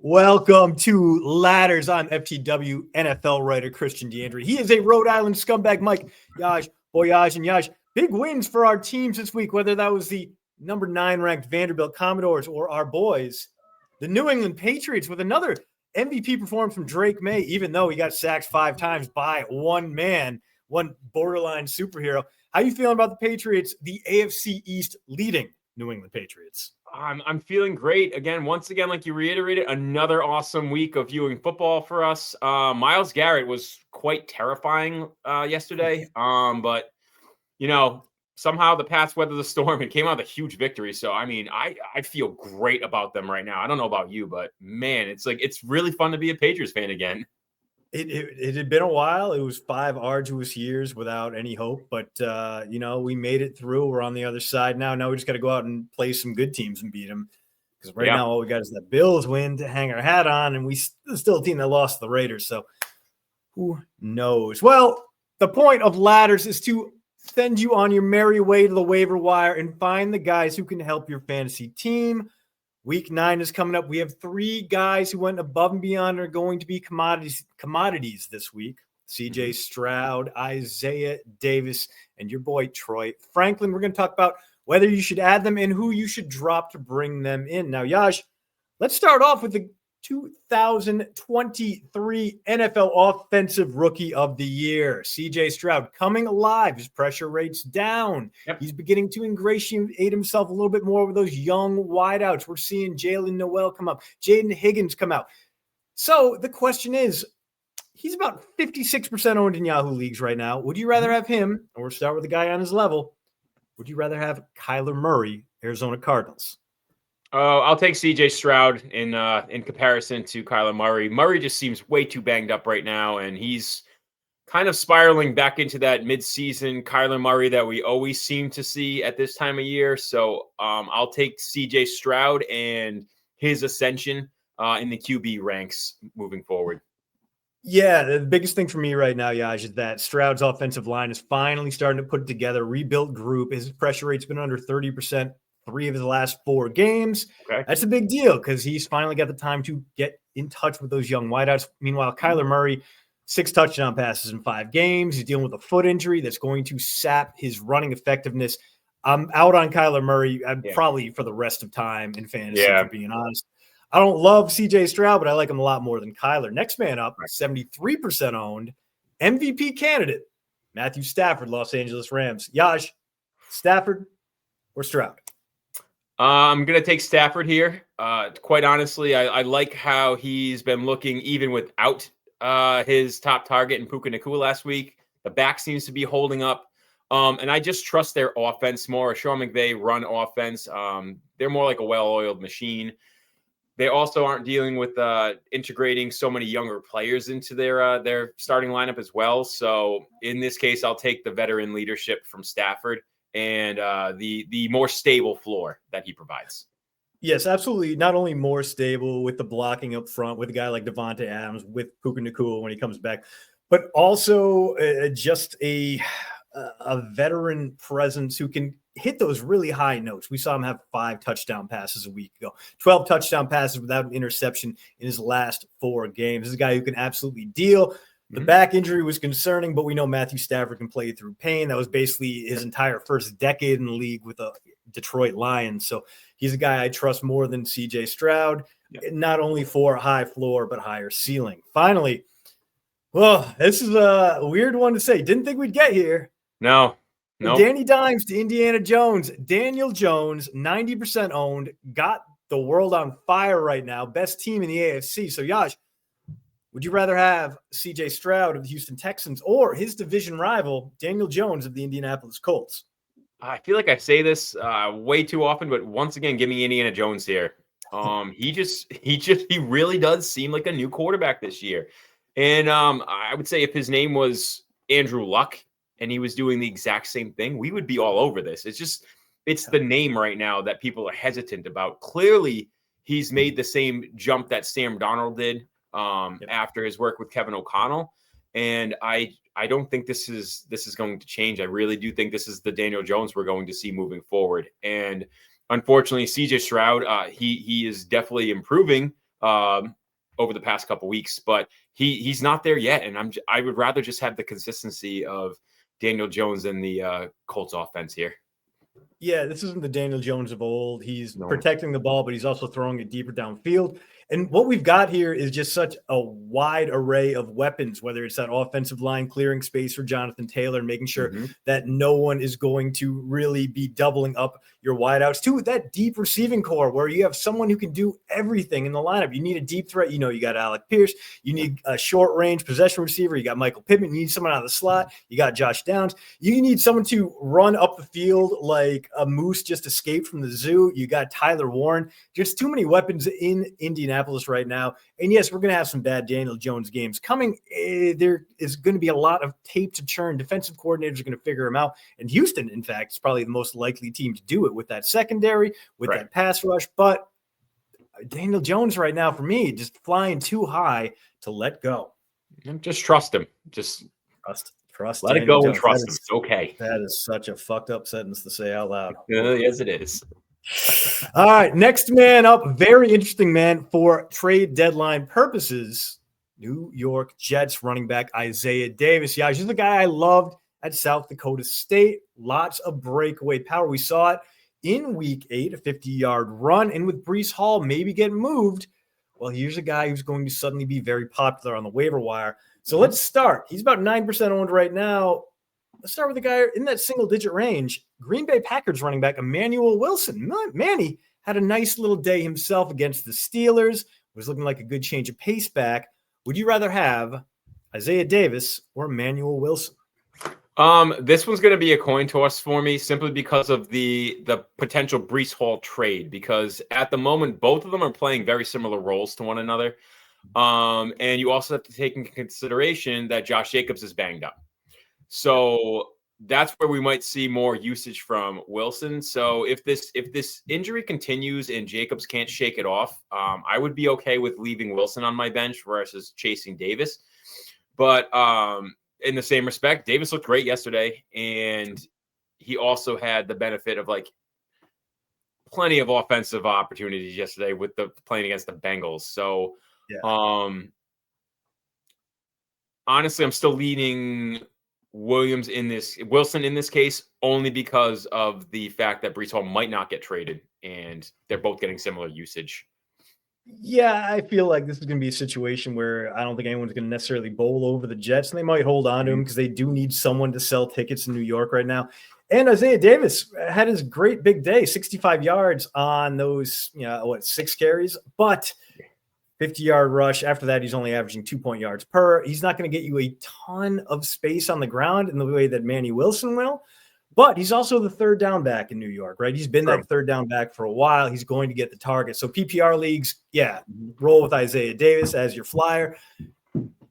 Welcome to Ladders. I'm FTW NFL writer Christian DeAndre. He is a Rhode Island scumbag. Mike, Yaj, Boyaj, and Yaj. Big wins for our teams this week, whether that was the number 9 ranked Vanderbilt Commodores or our boys, the New England Patriots, with another MVP performance from Drake May, even though he got sacked 5 times by one man, one borderline superhero. How you feeling about the Patriots, the AFC East leading New England Patriots? I'm feeling great. Once again, like you reiterated, another awesome week of viewing football for us. Myles Garrett was quite terrifying yesterday. But somehow the Pats weathered the storm and came out with a huge victory. So I feel great about them right now. I don't know about you, but man, it's really fun to be a Patriots fan again. It had been a while. It was 5 arduous years without any hope, but we made it through. We're on the other side now. Now we just got to go out and play some good teams and beat them. Because now all we got is that Bills win to hang our hat on, and we still a team that lost to the Raiders. So who knows? Well, the point of Ladders is to send you on your merry way to the waiver wire and find the guys who can help your fantasy team. Week 9 is coming up. We have 3 guys who went above and beyond and are going to be commodities this week. CJ Stroud, Isaiah Davis, and your boy Troy Franklin. We're going to talk about whether you should add them and who you should drop to bring them in. Now, Yash, let's start off with the 2023 NFL Offensive Rookie of the Year, CJ Stroud, coming alive. His pressure rate's down. Yep. He's beginning to ingratiate himself a little bit more with those young wideouts. We're seeing Jalen Noel come up, Jaden Higgins come out. So the question is, he's about 56% owned in Yahoo leagues right now. Would you rather have him, or start with the guy on his level, would you rather have Kyler Murray, Arizona Cardinals? Oh, I'll take CJ Stroud in comparison to Kyler Murray. Murray just seems way too banged up right now, and he's kind of spiraling back into that midseason Kyler Murray that we always seem to see at this time of year. So I'll take CJ Stroud and his ascension in the QB ranks moving forward. Yeah, the biggest thing for me right now, Yaj, is that Stroud's offensive line is finally starting to put it together. Rebuilt group. His pressure rate's been under 30%. 3 of his last 4 games. Okay. That's a big deal because he's finally got the time to get in touch with those young wideouts. Meanwhile, Kyler Murray, 6 touchdown passes in 5 games. He's dealing with a foot injury that's going to sap his running effectiveness. I'm out on Kyler Murray probably for the rest of time in fantasy, for being honest. I don't love CJ Stroud, but I like him a lot more than Kyler. Next man up, 73% owned, MVP candidate, Matthew Stafford, Los Angeles Rams. Yaj, Stafford or Stroud? I'm going to take Stafford here. Quite honestly, I like how he's been looking even without his top target in Puka Nacua last week. The back seems to be holding up. And I just trust their offense more. Sean McVay run offense. They're more like a well-oiled machine. They also aren't dealing with integrating so many younger players into their starting lineup as well. So in this case, I'll take the veteran leadership from Stafford and the more stable floor that he provides. Yes, absolutely. Not only more stable with the blocking up front with a guy like Devontae Adams, with Puka Nacua when he comes back, but also just a veteran presence who can hit those really high notes. We saw him have 5 touchdown passes a week ago, 12 touchdown passes without an interception in his last 4 games. This is a guy who can absolutely deal. The back injury was concerning, but we know Matthew Stafford can play through pain. That was basically his entire first decade in the league with the Detroit Lions. So he's a guy I trust more than CJ Stroud, not only for high floor, but higher ceiling. Finally, well, this is a weird one to say. Didn't think we'd get here. No. Danny Dimes to Indiana Jones. Daniel Jones, 90% owned, got the world on fire right now. Best team in the AFC. So, Yash, would you rather have CJ Stroud of the Houston Texans or his division rival, Daniel Jones of the Indianapolis Colts? I feel like I say this way too often, but once again, give me Indiana Jones here. He really does seem like a new quarterback this year. And I would say if his name was Andrew Luck and he was doing the exact same thing, we would be all over this. It's the name right now that people are hesitant about. Clearly, he's made the same jump that Sam Darnold did after his work with Kevin O'Connell. And I don't think this is going to change. I really do think this is the Daniel Jones we're going to see moving forward. And unfortunately, CJ Stroud, he is definitely improving over the past couple weeks, but he's not there yet. And I would rather just have the consistency of Daniel Jones and the Colts offense here. Yeah, this isn't the Daniel Jones of old. He's protecting the ball, but he's also throwing it deeper downfield. And what we've got here is just such a wide array of weapons, whether it's that offensive line clearing space for Jonathan Taylor and making sure that no one is going to really be doubling up your wideouts, too, with that deep receiving core where you have someone who can do everything in the lineup. You need a deep threat. You got Alec Pierce. You need a short range possession receiver. You got Michael Pittman. You need someone out of the slot. You got Josh Downs. You need someone to run up the field like a moose just escaped from the zoo. You got Tyler Warren. Just too many weapons in Indianapolis right now. And yes, we're going to have some bad Daniel Jones games coming. There is going to be a lot of tape to churn. Defensive coordinators are going to figure him out. And Houston, in fact, is probably the most likely team to do it with that secondary, with that pass rush. But Daniel Jones right now, for me, just flying too high to let go. Just trust him. Just trust. Let Daniel it go Jones. and trust him. It's okay. That is such a fucked up sentence to say out loud. Yes, it is. All right, next man up. Very interesting man for trade deadline purposes. New York Jets running back Isaiah Davis. Yeah, he's the guy I loved at South Dakota State. Lots of breakaway power. We saw it in week 8, a 50-yard run. And with Breece Hall maybe getting moved, well, here's a guy who's going to suddenly be very popular on the waiver wire. So let's start. He's about 9% owned right now. Let's start with a guy in that single-digit range. Green Bay Packers running back Emmanuel Wilson. Manny had a nice little day himself against the Steelers. Was looking like a good change of pace back. Would you rather have Isaiah Davis or Emmanuel Wilson? This one's going to be a coin toss for me simply because of the potential Breece Hall trade, because at the moment, both of them are playing very similar roles to one another. And you also have to take into consideration that Josh Jacobs is banged up. So that's where we might see more usage from Wilson. So if this injury continues and Jacobs can't shake it off, I would be okay with leaving Wilson on my bench versus chasing Davis. But in the same respect, Davis looked great yesterday, and he also had the benefit of plenty of offensive opportunities yesterday with the playing against the Bengals. So honestly, I'm still leaning Wilson in this case, only because of the fact that Breece Hall might not get traded, and they're both getting similar usage. Yeah, I feel like this is going to be a situation where I don't think anyone's going to necessarily bowl over the Jets, and they might hold on to him because they do need someone to sell tickets in New York right now. And Isaiah Davis had his great big day, 65 yards on those, 6 carries, but 50-yard rush. After that, he's only averaging 2 yards per. He's not going to get you a ton of space on the ground in the way that Manny Wilson will, but he's also the third down back in New York, right? He's been that third down back for a while. He's going to get the target. So PPR leagues, roll with Isaiah Davis as your flyer.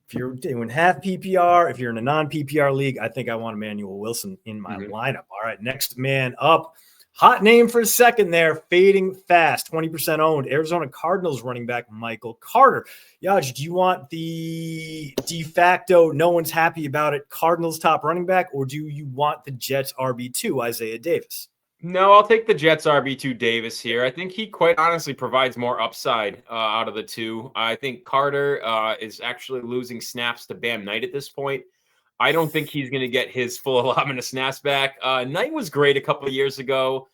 If you're doing half PPR, if you're in a non-PPR league, I think I want Emmanuel Wilson in my lineup. All right, next man up. Hot name for a second there, fading fast, 20% owned. Arizona Cardinals running back Michael Carter. Yaj, do you want the de facto, no one's happy about it, Cardinals top running back, or do you want the Jets RB2, Isaiah Davis? No, I'll take the Jets RB2 Davis here. I think he quite honestly provides more upside out of the two. I think Carter is actually losing snaps to Bam Knight at this point. I don't think he's going to get his full allotment of snaps back. Knight was great a couple of years ago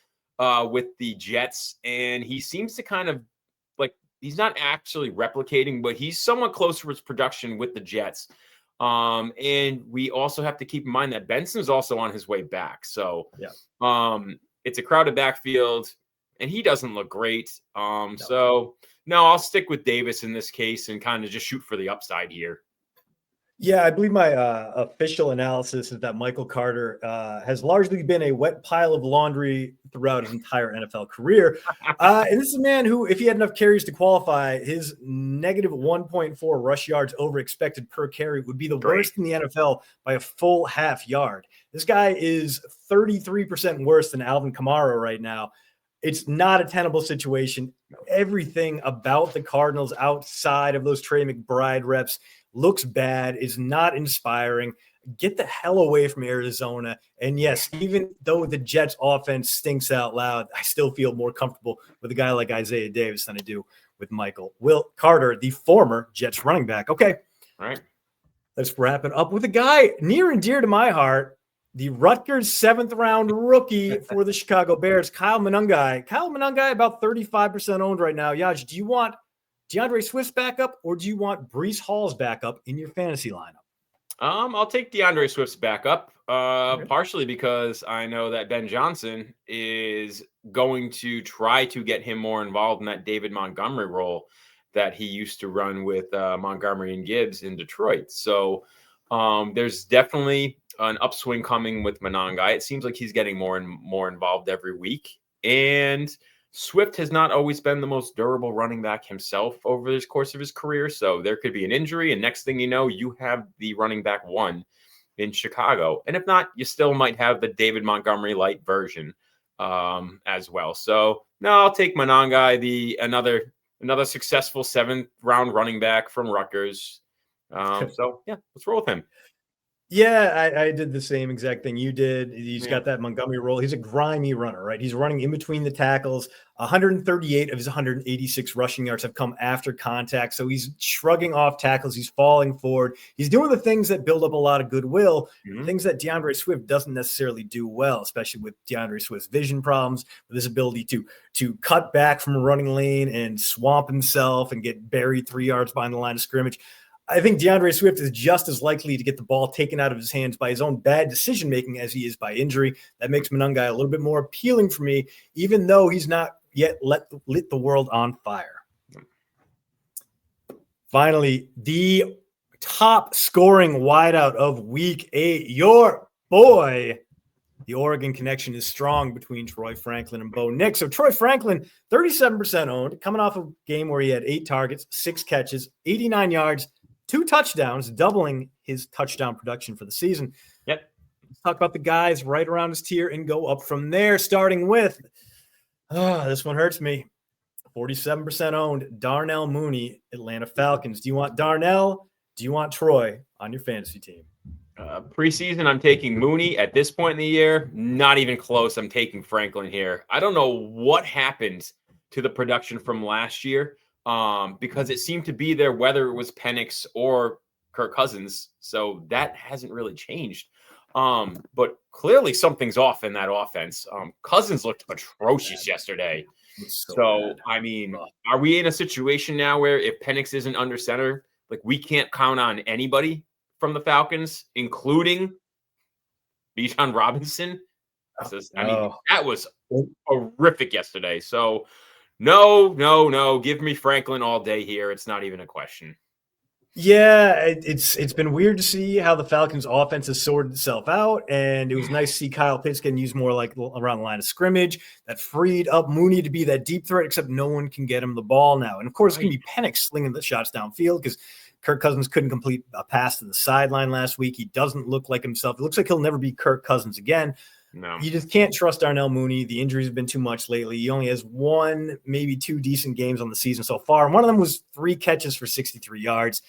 with the Jets, and he seems to kind of he's not actually replicating, but he's somewhat close to his production with the Jets. And we also have to keep in mind that Benson's also on his way back. So it's a crowded backfield, and he doesn't look great. So no, I'll stick with Davis in this case and kind of just shoot for the upside here. Yeah, I believe my official analysis is that Michael Carter has largely been a wet pile of laundry throughout his entire NFL career. And this is a man who, if he had enough carries to qualify, his negative 1.4 rush yards over expected per carry would be the worst in the NFL by a full half yard. This guy is 33% worse than Alvin Kamara right now. It's not a tenable situation. Everything about the Cardinals outside of those Trey McBride reps looks bad, is not inspiring. Get the hell away from Arizona. And yes, even though the Jets offense stinks out loud, I still feel more comfortable with a guy like Isaiah Davis than I do with Will Carter, the former Jets running back. Okay. All right. Let's wrap it up with a guy near and dear to my heart, the Rutgers 7th-round rookie for the Chicago Bears, Kyle Monangai. Kyle Monangai, about 35% owned right now. Yaj, do you want DeAndre Swift's backup or do you want Breece Hall's backup in your fantasy lineup? I'll take DeAndre Swift's backup, Okay. partially because I know that Ben Johnson is going to try to get him more involved in that David Montgomery role that he used to run with Montgomery and Gibbs in Detroit. So there's definitely an upswing coming with Monangai. It seems like he's getting more and more involved every week. And Swift has not always been the most durable running back himself over the course of his career. So there could be an injury. And next thing you know, you have the running back one in Chicago. And if not, you still might have the David Montgomery light version as well. So no, I'll take Monangai, another successful 7th-round running back from Rutgers. So yeah, let's roll with him. Yeah, I did the same exact thing you did. He's got that Montgomery role. He's a grimy runner, right? He's running in between the tackles. 138 of his 186 rushing yards have come after contact. So he's shrugging off tackles. He's falling forward. He's doing the things that build up a lot of goodwill, things that DeAndre Swift doesn't necessarily do well, especially with DeAndre Swift's vision problems, with his ability to cut back from a running lane and swamp himself and get buried 3 yards behind the line of scrimmage. I think DeAndre Swift is just as likely to get the ball taken out of his hands by his own bad decision-making as he is by injury. That makes Monangai a little bit more appealing for me, even though he's not yet lit the world on fire. Finally, the top scoring wideout of Week 8, your boy. The Oregon connection is strong between Troy Franklin and Bo Nix. So Troy Franklin, 37% owned, coming off a game where he had 8 targets, 6 catches, 89 yards, 2 touchdowns, doubling his touchdown production for the season. Yep. Let's talk about the guys right around his tier and go up from there, starting with, this one hurts me, 47% owned, Darnell Mooney, Atlanta Falcons. Do you want Darnell? Do you want Troy on your fantasy team? Preseason, I'm taking Mooney. At this point in the year, not even close. I'm taking Franklin here. I don't know what happened to the production from last year. Because it seemed to be there whether it was Penix or Kirk Cousins. So that hasn't really changed. But clearly something's off in that offense. Cousins looked atrocious yesterday. So I mean, are we in a situation now where if Penix isn't under center, like we can't count on anybody from the Falcons, including Bijan Robinson? That was horrific yesterday. So No. Give me Franklin all day here. It's not even a question. Yeah, it's been weird to see how the Falcons' offense has sorted itself out, and it was nice to see Kyle Pitts getting used more like around the line of scrimmage. That freed up Mooney to be that deep threat, except no one can get him the ball now. And, of course, it's going to be Penix slinging the shots downfield because Kirk Cousins couldn't complete a pass to the sideline last week. He doesn't look like himself. It looks like he'll never be Kirk Cousins again. No. You just can't trust Darnell Mooney. The injuries have been too much lately. He only has 1, maybe 2 decent games on the season so far. And one of them was 3 catches for 63 yards.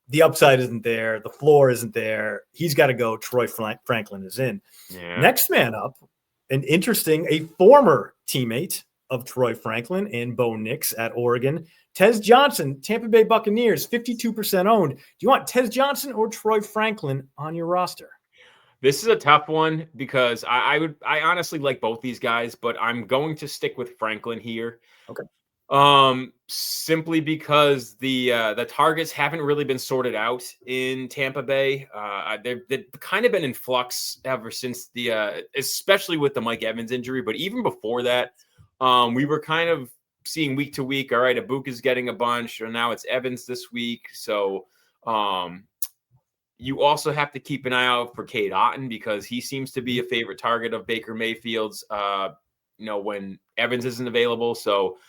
The upside isn't there. The floor isn't there. He's got to go. Troy Franklin is in. Yeah. Next man up, a former teammate of Troy Franklin and Bo Nix at Oregon, Tez Johnson, Tampa Bay Buccaneers, 52% owned. Do you want Tez Johnson or Troy Franklin on your roster? This is a tough one because I honestly like both these guys, but I'm going to stick with Franklin here. Okay. Simply because the targets haven't really been sorted out in Tampa Bay. They've kind of been in flux ever since especially with the Mike Evans injury, but even before that, we were kind of seeing week to week. All right, Ibuka's getting a bunch, or now it's Evans this week. So, you also have to keep an eye out for Cade Otton because he seems to be a favorite target of Baker Mayfield's, when Evans isn't available. So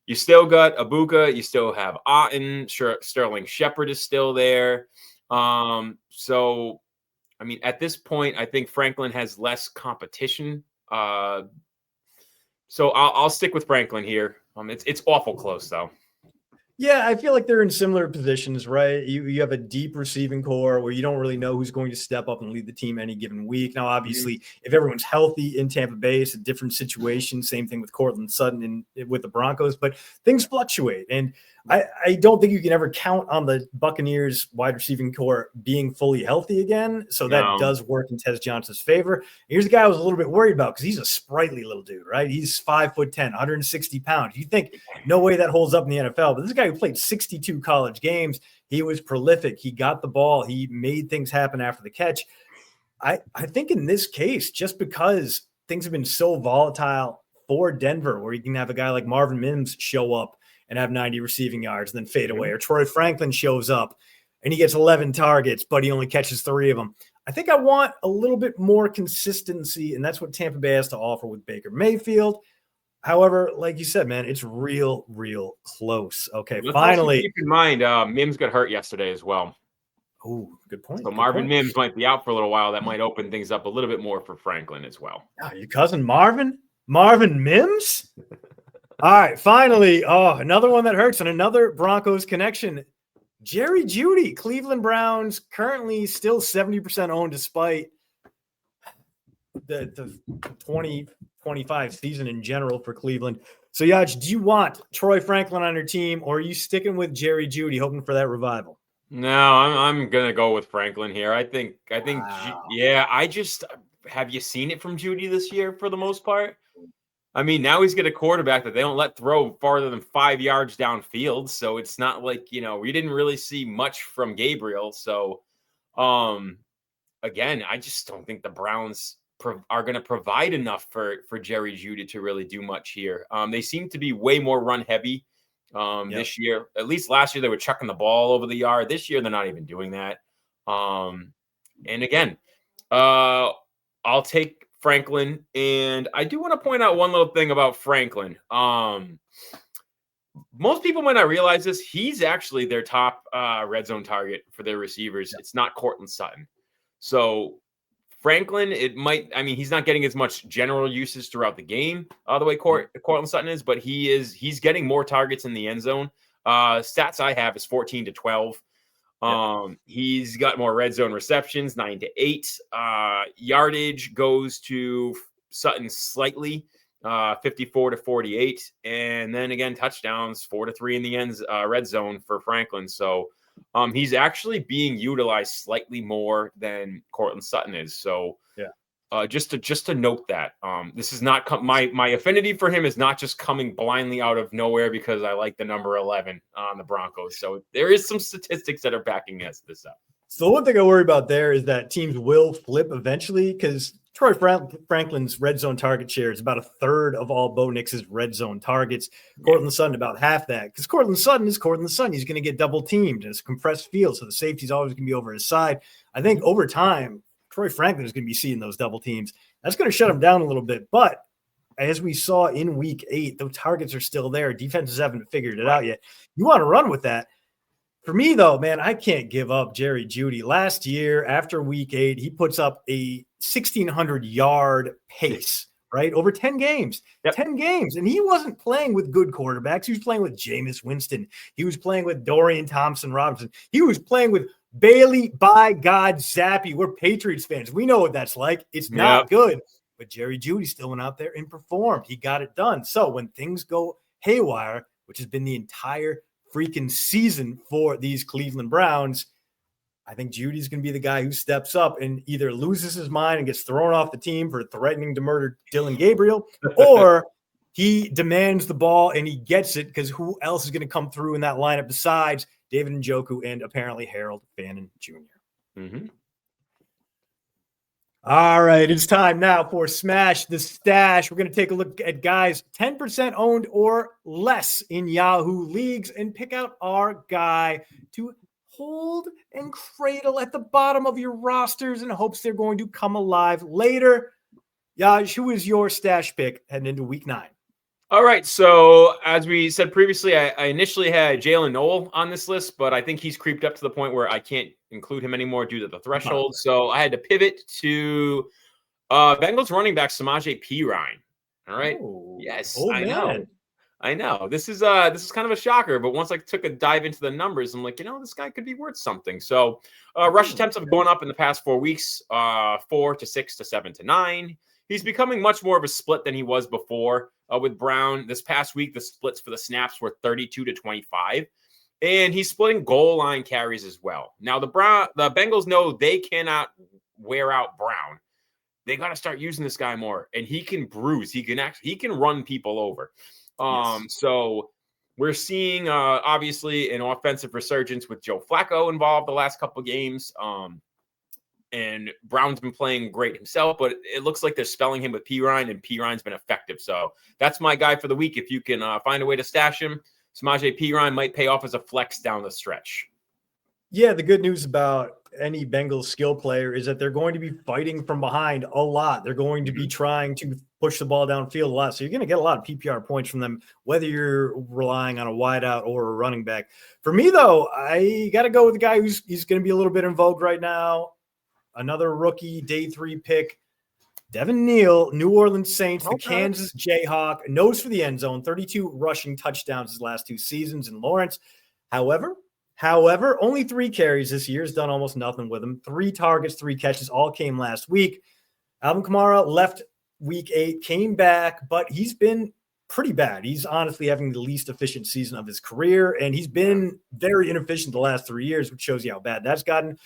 you still got Ibuka, you still have Otton, Sterling Shepard is still there. So, I mean, at this point, I think Franklin has less competition. So I'll stick with Franklin here. It's awful close though. Yeah, I feel like they're in similar positions, right? You have a deep receiving core where you don't really know who's going to step up and lead the team any given week. Now, obviously, if everyone's healthy in Tampa Bay, it's a different situation. Same thing with Cortland Sutton with the Broncos, but things fluctuate. And I don't think you can ever count on the Buccaneers wide receiving core being fully healthy again. So that does work in Tez Johnson's favor. Here's a guy I was a little bit worried about because he's a sprightly little dude, right? He's 5'10", 160 pounds. You think no way that holds up in the NFL, but this guy who played 62 college games, he was prolific. He got the ball. He made things happen after the catch. I think in this case, just because things have been so volatile for Denver, where you can have a guy like Marvin Mims show up and have 90 receiving yards and then fade away, or Troy Franklin shows up and he gets 11 targets, but he only catches 3 of them. I think I want a little bit more consistency, and that's what Tampa Bay has to offer with Baker Mayfield. However, like you said, man, it's real close. Okay, finally. Keep in mind, Mims got hurt yesterday as well. Oh, good point. So Marvin Mims might be out for a little while. That might open things up a little bit more for Franklin as well. Oh, your cousin Marvin Mims? All right, finally. Oh, another one that hurts and another Broncos connection. Jerry Jeudy, Cleveland Browns, currently still 70% owned despite the 2025 season in general for Cleveland. So, Yaj, do you want Troy Franklin on your team, or are you sticking with Jerry Jeudy, hoping for that revival? No, I'm gonna go with Franklin here. I think, wow. Yeah. Have you seen it from Jeudy this year for the most part? I mean, now he's got a quarterback that they don't let throw farther than 5 yards downfield. So it's not like, we didn't really see much from Gabriel. So, again, I just don't think the Browns are going to provide enough for Jerry Jeudy to really do much here. They seem to be way more run heavy this year. At least last year, they were chucking the ball over the yard. This year, they're not even doing that. And again, I'll take Franklin. And I do want to point out one little thing about Franklin. Most people might not realize this. He's actually their top red zone target for their receivers. It's not Cortland Sutton. So Franklin, he's not getting as much general usage throughout the game the way Cortland Sutton is, but he's getting more targets in the end zone. Stats I have is 14 to 12. He's got more red zone receptions, 9 to 8. Yardage goes to Sutton slightly, 54 to 48. And then again, touchdowns 4 to 3 in the red zone for Franklin. So he's actually being utilized slightly more than Cortland Sutton is. So just to note that this is not my affinity for him is not just coming blindly out of nowhere because I like the number 11 on the Broncos. So there is some statistics that are backing this up. So the one thing I worry about there is that teams will flip eventually because Troy Franklin's red zone target share is about a third of all Bo Nix's red zone targets. Cortland Sutton about half that because Cortland Sutton is Cortland Sutton. He's going to get double teamed. It's a compressed field, so the safety's always going to be over his side. I think over time, Troy Franklin is going to be seeing those double teams. That's going to shut him down a little bit. But as we saw in week 8, the targets are still there. Defenses haven't figured it out yet. You want to run with that. For me, though, man, I can't give up Jerry Jeudy. Last year, after week 8, he puts up a 1,600-yard pace, right? Over 10 games. 10 games. And he wasn't playing with good quarterbacks. He was playing with Jameis Winston. He was playing with Dorian Thompson-Robinson. He was playing with Bailey, by God, Zappi. We're Patriots fans. We know what that's like. It's not good. But Jerry Jeudy still went out there and performed. He got it done. So when things go haywire, which has been the entire freaking season for these Cleveland Browns, I think Judy's going to be the guy who steps up and either loses his mind and gets thrown off the team for threatening to murder Dylan Gabriel, or he demands the ball and he gets it because who else is going to come through in that lineup besides David Njoku and apparently Harold Fannin Jr. Mm-hmm. All right, it's time now for Smash the Stash. We're going to take a look at guys 10% owned or less in Yahoo leagues and pick out our guy to hold and cradle at the bottom of your rosters in hopes they're going to come alive later. Yaj, who is your stash pick heading into week 9? All right, so as we said previously, I initially had Jalen Noel on this list, but I think he's creeped up to the point where I can't include him anymore due to the threshold. So I had to pivot to Bengals running back Samaje Perine. All right. Oh, yes, I know. I know this is kind of a shocker, but once I took a dive into the numbers, I'm like, this guy could be worth something. So rush attempts have gone up in the past 4 weeks, 4 to 6 to 7 to 9. He's becoming much more of a split than he was before with Brown. This past week, the splits for the snaps were 32 to 25, and he's splitting goal line carries as well. Now the Bengals know they cannot wear out Brown. They got to start using this guy more, and he can bruise. He can run people over. Yes. So we're seeing obviously an offensive resurgence with Joe Flacco involved the last couple of games. And Brown's been playing great himself, but it looks like they're spelling him with Perine, and Perine's been effective. So that's my guy for the week. If you can find a way to stash him, Samaje Perine might pay off as a flex down the stretch. Yeah, the good news about any Bengals skill player is that they're going to be fighting from behind a lot. They're going to be trying to push the ball downfield a lot. So you're going to get a lot of PPR points from them, whether you're relying on a wideout or a running back. For me, though, I got to go with the guy he's going to be a little bit in vogue right now. Another rookie, day 3 pick, Devin Neal, New Orleans Saints, the Kansas Jayhawk, nose for the end zone, 32 rushing touchdowns his last 2 seasons in Lawrence. However, only 3 carries this year. Has done almost nothing with him. 3 targets, 3 catches, all came last week. Alvin Kamara left week 8, came back, but he's been pretty bad. He's honestly having the least efficient season of his career, and he's been very inefficient the last 3 years, which shows you how bad that's gotten.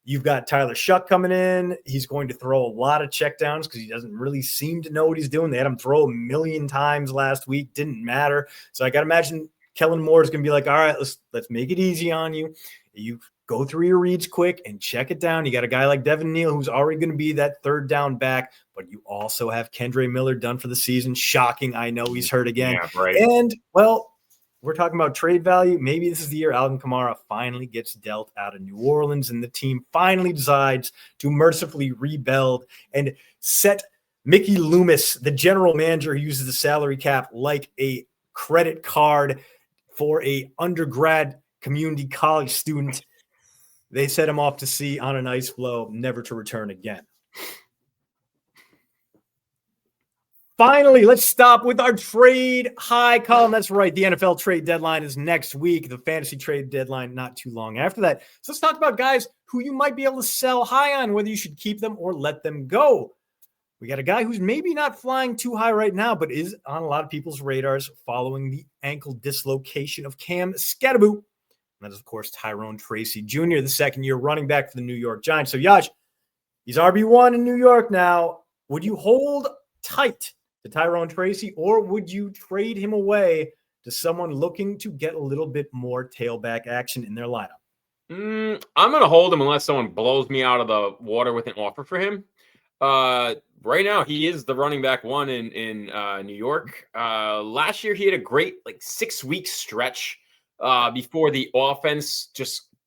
You've got Tyler Shuck coming in. He's going to throw a lot of checkdowns because he doesn't really seem to know what he's doing. They had him throw 1 million times last week. Didn't matter. So I got to imagine Kellen Moore is going to be like, all right, let's make it easy on you. You go through your reads quick and check it down. You got a guy like Devin Neal who's already going to be that 3rd down back, but you also have Kendre Miller done for the season. Shocking. I know he's hurt again. Yeah, right. And, well, we're talking about trade value. Maybe this is the year Alvin Kamara finally gets dealt out of New Orleans and the team finally decides to mercifully rebuild and set Mickey Loomis, the general manager who uses the salary cap like a credit card for a undergrad community college student. They set him off to sea on an ice floe, never to return again. Finally, let's stop with our trade high column. That's right. The NFL trade deadline is next week. The fantasy trade deadline not too long after that. So let's talk about guys who you might be able to sell high on, whether you should keep them or let them go. We got a guy who's maybe not flying too high right now, but is on a lot of people's radars following the ankle dislocation of Cam Skattebo. And that is, of course, Tyrone Tracy Jr., the second-year running back for the New York Giants. So, Yash, he's RB1 in New York now. Would you hold tight to Tyrone Tracy, or would you trade him away to someone looking to get a little bit more tailback action in their lineup? I'm going to hold him unless someone blows me out of the water with an offer for him. Right now, he is the running back 1 in New York. Last year, he had a great 6-week stretch before the offense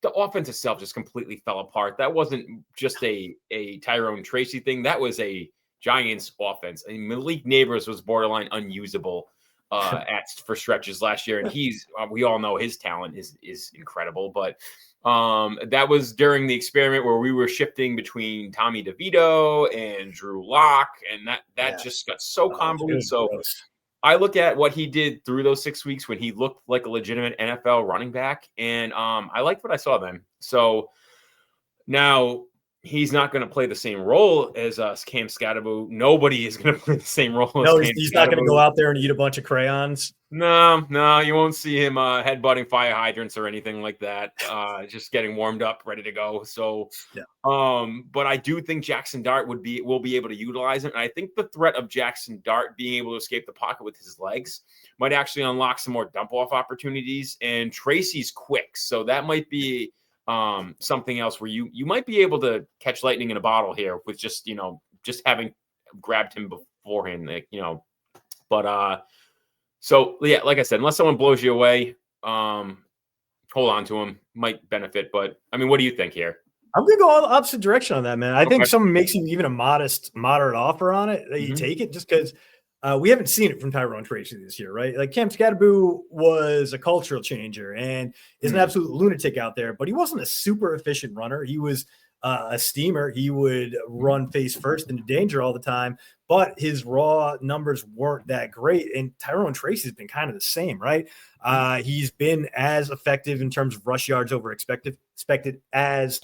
itself just completely fell apart. That wasn't just a Tyrone Tracy thing. That was a Giants offense. I mean, Malik Neighbors was borderline unusable for stretches last year, and we all know his talent is incredible. But that was during the experiment where we were shifting between Tommy DeVito and Drew Lock, and that just got so convoluted. So I look at what he did through those 6 weeks when he looked like a legitimate NFL running back, and I liked what I saw then. So now he's not going to play the same role as Cam Skattebo. Nobody is going to play the same role as Cam he's not going to go out there and eat a bunch of crayons. No, you won't see him headbutting fire hydrants or anything like that. Just getting warmed up, ready to go. So, yeah. But I do think Jackson Dart will be able to utilize him. And I think the threat of Jackson Dart being able to escape the pocket with his legs might actually unlock some more dump off opportunities. And Tracy's quick, so that might be something else where you might be able to catch lightning in a bottle here with just having grabbed him beforehand, but so yeah, like I said, unless someone blows you away, hold on to him, might benefit. But I mean, what do you think here? I'm gonna go all the opposite direction on that, man. I think someone makes you even a moderate offer on it, that you take it, just because we haven't seen it from Tyrone Tracy this year, right? Like Cam Skattebo was a cultural changer and is an absolute lunatic out there, but he wasn't a super efficient runner. He was a steamer. He would run face first into danger all the time, but his raw numbers weren't that great. And Tyrone Tracy has been kind of the same, right? He's been as effective in terms of rush yards over expected as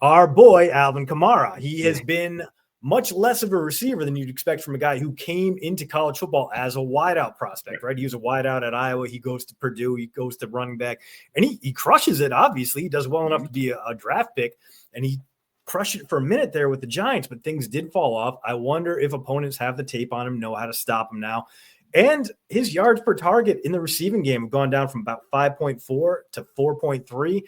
our boy Alvin Kamara. He has been much less of a receiver than you'd expect from a guy who came into college football as a wideout prospect, right? He was a wideout at Iowa. He goes to Purdue. He goes to running back, and he crushes it, obviously. He does well enough to be a draft pick, and he crushed it for a minute there with the Giants, but things did fall off. I wonder if opponents have the tape on him, know how to stop him now. And his yards per target in the receiving game have gone down from about 5.4 to 4.3.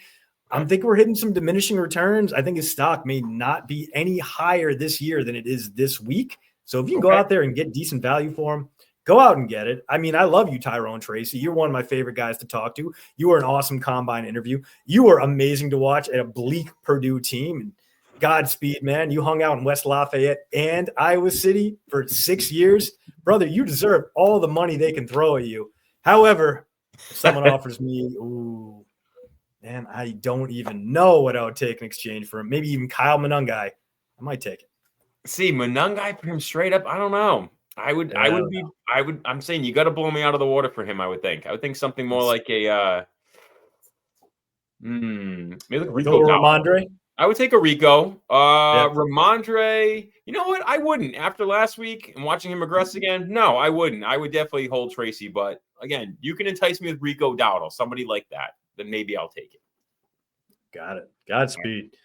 I'm thinking we're hitting some diminishing returns. I think his stock may not be any higher this year than it is this week. So if you can go out there and get decent value for him, go out and get it. I mean, I love you, Tyrone Tracy. You're one of my favorite guys to talk to. You were an awesome combine interview. You were amazing to watch at a bleak Purdue team. And Godspeed, man. You hung out in West Lafayette and Iowa City for 6 years. Brother, you deserve all the money they can throw at you. However, if someone offers me, man, I don't even know what I would take in exchange for him. Maybe even Kyle Monangai. I might take it. See, Monangai for him straight up. I don't know. I'm saying you got to blow me out of the water for him. I would think something more like a, maybe like Rico Ramondre. I would take a Rico. Ramondre, you know what? I wouldn't. After last week and watching him regress again, no, I wouldn't. I would definitely hold Tracy. But again, you can entice me with Rico Dowdle, somebody like that. Then maybe I'll take it. Got it. Godspeed.